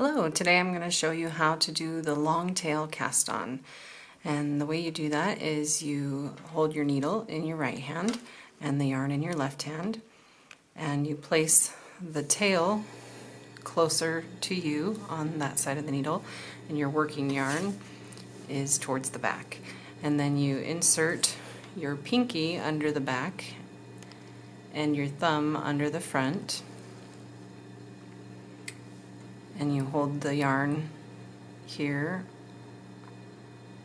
Hello, today I'm going to show you how to do the long tail cast on. And the way you do that is you hold your needle in your right hand and the yarn in your left hand, and you place the tail closer to you on that side of the needle, and your working yarn is towards the back. And then you insert your pinky under the back and your thumb under the front, and you hold the yarn here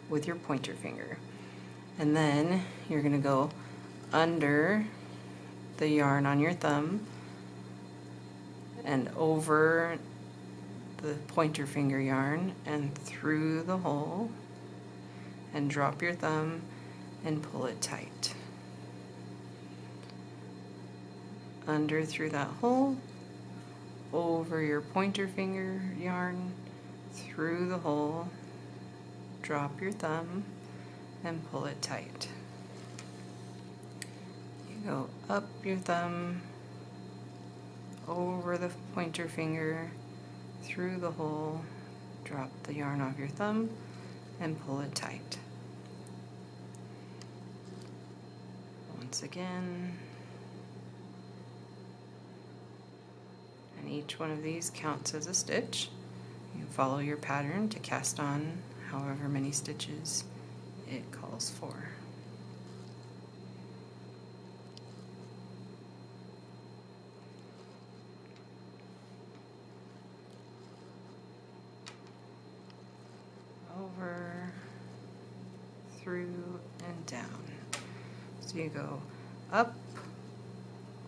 with your pointer finger. And then you're going to go under the yarn on your thumb and over the pointer finger yarn and through the hole, and drop your thumb and pull it tight. Under through that hole, over your pointer finger yarn, through the hole, drop your thumb and pull it tight. You go up your thumb, over the pointer finger, through the hole, drop the yarn off your thumb and pull it tight. Once again. And each one of these counts as a stitch. You follow your pattern to cast on however many stitches it calls for. Over, through, and down. So you go up,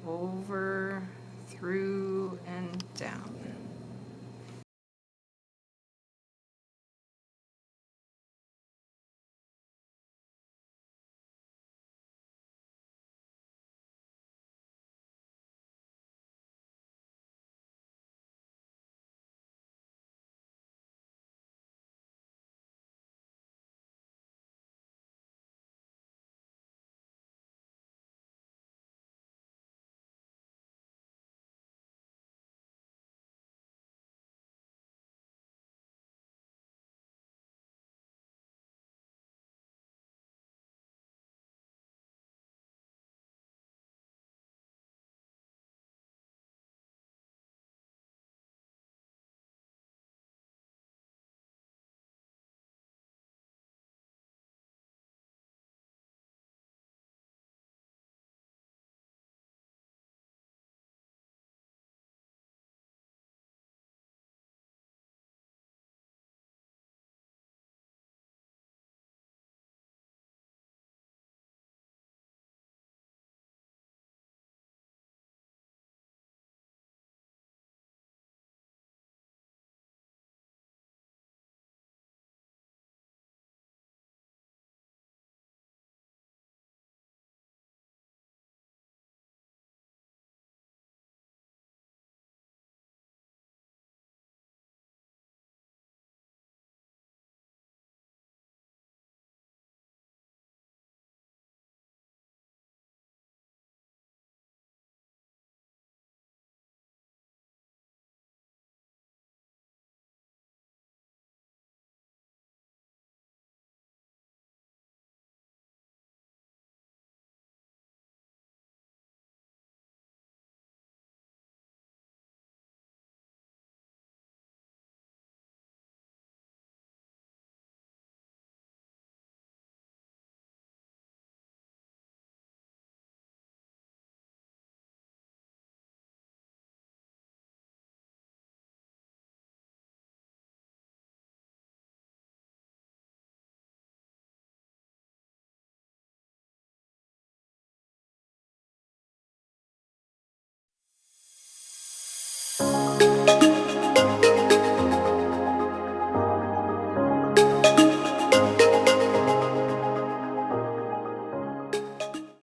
over, through, and down.